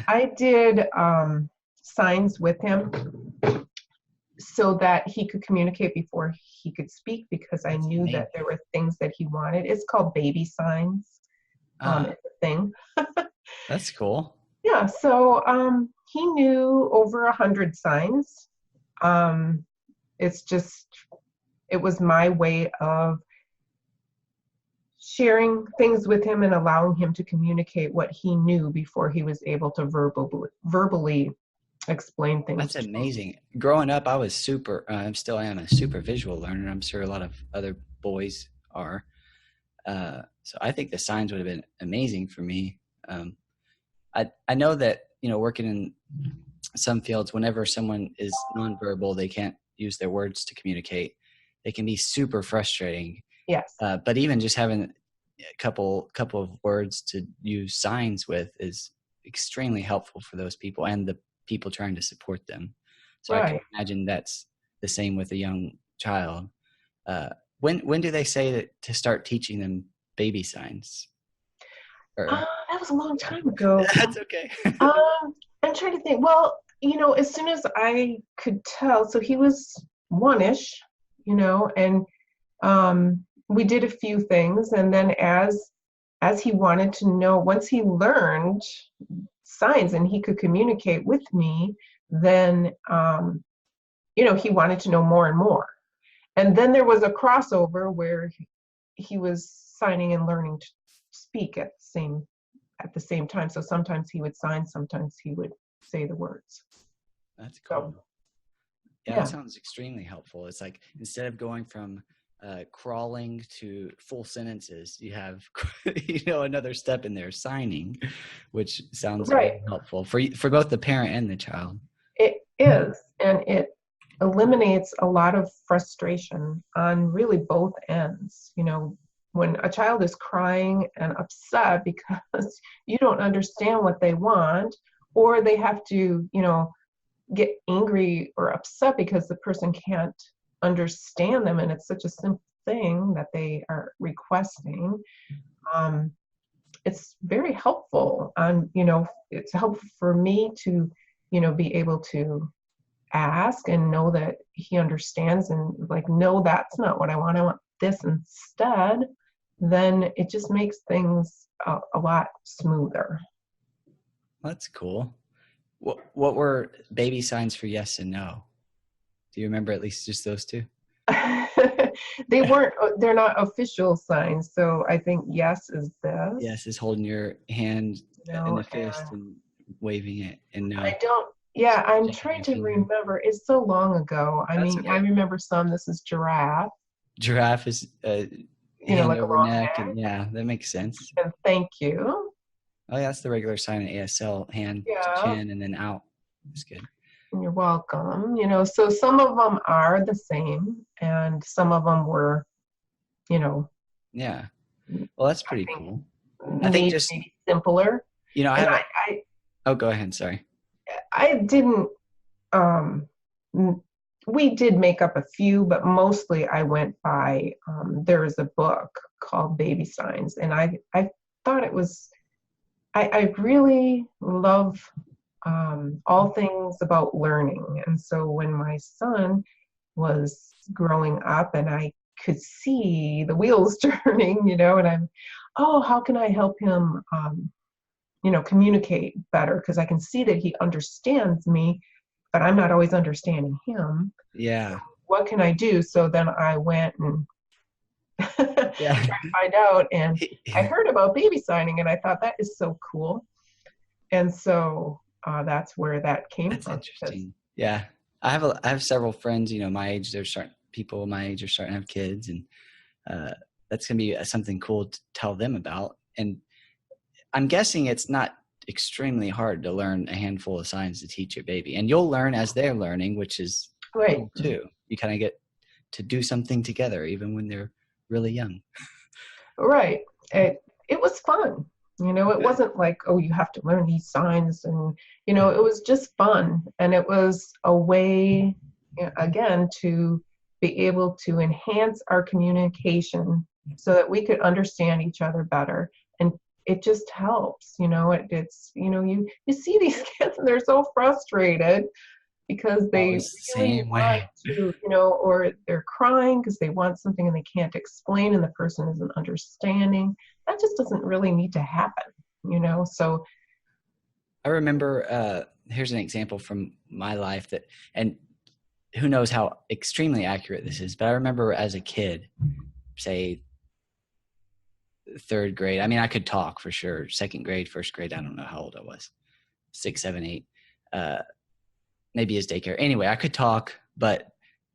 I did signs with him so that he could communicate before he could speak, because I That's knew amazing. that there were things that he wanted. It's called baby signs. Ah, It's a thing. that's cool. Yeah, so he knew over 100 signs. Um, it's just, it was my way of sharing things with him and allowing him to communicate what he knew before he was able to verbally explain things That's to him. amazing. Growing up, I was I still am a super visual learner. I'm sure a lot of other boys are. So I think the signs would have been amazing for me. I know that, working in some fields, whenever someone is nonverbal, they can't use their words to communicate. They can be super frustrating. Yes. But even just having a couple of words to use signs with is extremely helpful for those people and the people trying to support them. So I can Right. imagine that's the same with a young child. When do they say to start teaching them baby signs? Or That was a long time ago. that's okay. I'm trying to think. Well, as soon as I could tell, so he was one-ish, and we did a few things, and then as he wanted to know, once he learned signs and he could communicate with me, then he wanted to know more and more. And then there was a crossover where he was signing and learning to speak at the same time. So sometimes he would sign, sometimes he would say the words. That's cool. So, Yeah, yeah. that sounds extremely helpful. It's like instead of going from crawling to full sentences, you have another step in there, signing, which sounds Right. very helpful for both the parent and the child. It is, and it eliminates a lot of frustration on really both ends. When a child is crying and upset because you don't understand what they want, or they have to, get angry or upset because the person can't understand them, and it's such a simple thing that they are requesting. It's very helpful, and it's helpful for me to be able to ask and know that he understands, and like, no, that's not what I want this instead. Then it just makes things a lot smoother. That's cool. What were baby signs for yes and no? Do you remember at least just those two? They're not official signs. So I think yes is this. Yes is holding your hand in a fist and waving it, and no. I'm trying to remember. It's so long ago. I mean, okay. I remember some. This is giraffe. Giraffe is hand like over neck, and yeah, that makes sense. And thank you. Oh, yeah, that's the regular sign in ASL, hand to chin and then out. That's good. You're welcome. So some of them are the same, and some of them were, Yeah. Well, that's pretty cool. I think just simpler. Oh, go ahead. Sorry. I didn't. We did make up a few, but mostly I went by. There was a book called Baby Signs, and I thought it was. I really love all things about learning. And so when my son was growing up and I could see the wheels turning, and how can I help him, communicate better? Because I can see that he understands me, but I'm not always understanding him. Yeah. So what can I do? So then I went and tried to find out, and I heard about baby signing, and I thought that is so cool. And so that's where that came from. That's interesting. Yeah, I have several friends, my age. People my age are starting to have kids, and that's gonna be something cool to tell them about. And I'm guessing it's not extremely hard to learn a handful of signs to teach your baby, and you'll learn as they're learning, which is cool too. You kind of get to do something together, even when they're really young. Right. It was fun. It wasn't like, oh, you have to learn these signs, and it was just fun, and it was a way, again, to be able to enhance our communication so that we could understand each other better and it just helps, it's, you see these kids and they're so frustrated because I they was the really same want way. to, or they're crying because they want something and they can't explain and the person isn't understanding. That just doesn't really need to happen, so. I remember, here's an example from my life and who knows how extremely accurate this is, but I remember as a kid, say third grade, I mean, I could talk for sure. Second grade, first grade, I don't know how old I was, 6, 7, 8, maybe his daycare. Anyway, I could talk, but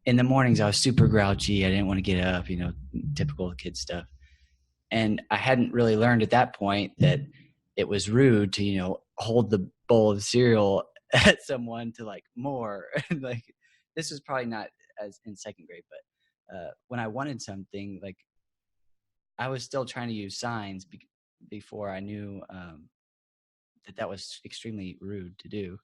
in the mornings I was super grouchy. I didn't want to get up, typical kid stuff. And I hadn't really learned at that point that it was rude to, hold the bowl of cereal at someone to like more. Like this was probably not as in second grade, but when I wanted something, like I was still trying to use signs before I knew that was extremely rude to do.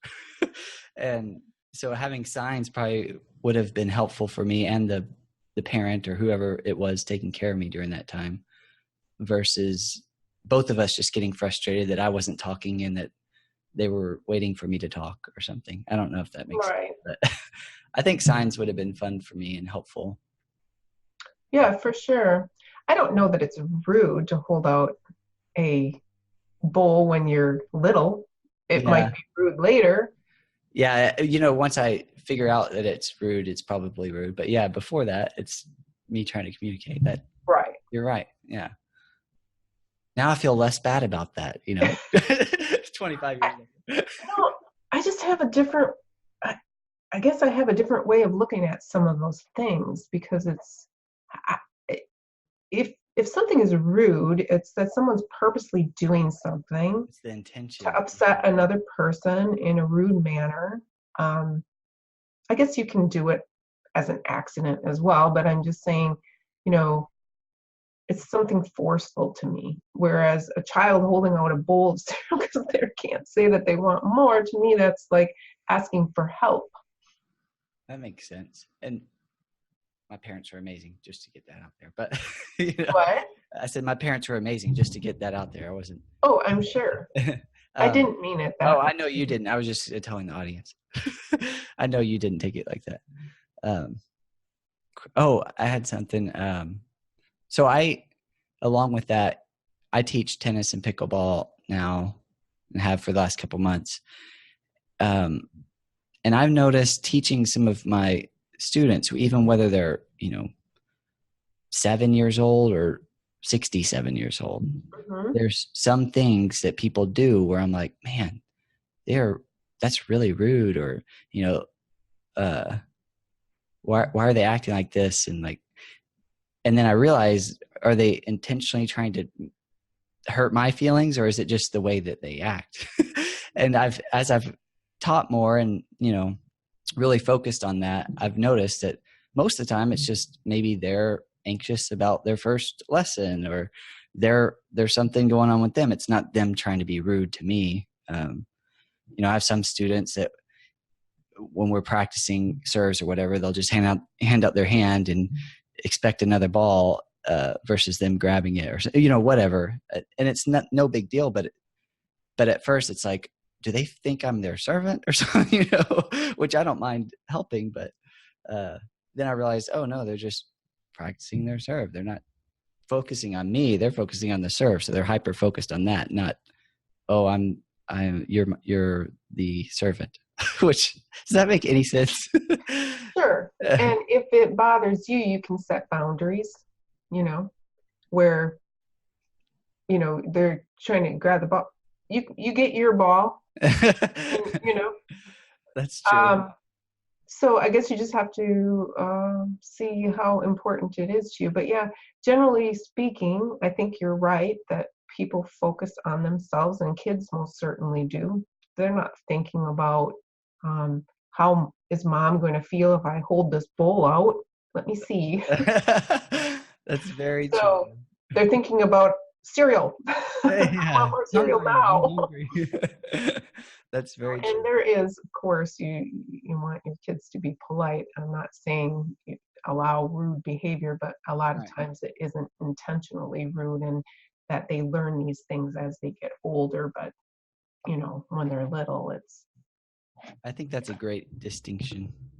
And so having signs probably would have been helpful for me and the parent or whoever it was taking care of me during that time, versus both of us just getting frustrated that I wasn't talking and that they were waiting for me to talk or something. I don't know if that makes Right. sense, but I think signs would have been fun for me and helpful. Yeah, for sure. I don't know that it's rude to hold out a bowl when you're little. It might Yeah. be rude later. Yeah. Once I figure out that it's rude, it's probably rude. But yeah, before that, it's me trying to communicate that. Right. You're right. Yeah. Now I feel less bad about that, 25 I, years later. I just have a different, I guess I have a different way of looking at some of those things because I, if something is rude, it's that someone's purposely doing something It's the intention. to upset another person in a rude manner. Um, I guess you can do it as an accident as well, but I'm just saying, you know, it's something forceful to me. Whereas a child holding out a bowl of cereal because they can't say that they want more, to me, that's like asking for help. That makes sense. And my parents were amazing, just to get that out there. But, What? I said my parents were amazing, just to get that out there. I wasn't. Oh, I'm sure. I um, didn't mean it oh, that I way. know you didn't. I was just telling the audience. I know you didn't take it like that. Um, I had something. So along with that, I teach tennis and pickleball now and have for the last couple months. And I've noticed teaching some of my students, even whether they're, 7 years old or 67 years old, Mm-hmm. there's some things that people do where I'm like, man, that's really rude, or, uh, why are they acting like this? And then I realize, are they intentionally trying to hurt my feelings, or is it just the way that they act? And as I've taught more and, really focused on that, I've noticed that most of the time it's just maybe they're anxious about their first lesson, or there's something going on with them. It's not them trying to be rude to me. I have some students that when we're practicing serves or whatever, they'll just hand out their hand and expect another ball, versus them grabbing it, or whatever. And it's no big deal, but at first it's like, do they think I'm their servant or something? Which I don't mind helping, but then I realized, oh no, they're just practicing their serve. They're not focusing on me. They're focusing on the serve, so they're hyper focused on that. Not, oh, you're the servant. Which, does that make any sense? Sure. And if it bothers you, you can set boundaries, where, they're trying to grab the ball. You get your ball, and, That's true. So I guess you just have to see how important it is to you. But yeah, generally speaking, I think you're right that people focus on themselves, and kids most certainly do. They're not thinking about how is mom going to feel if I hold this bowl out? Let me see. That's very true. So they're thinking about cereal. I want Yeah, more cereal hungry. I'm now. hungry. That's very And true. there is, of course, you want your kids to be polite. I'm not saying you allow rude behavior, but a lot of Right. times it isn't intentionally rude. And that they learn these things as they get older, but when they're little, it's. I think that's a great distinction.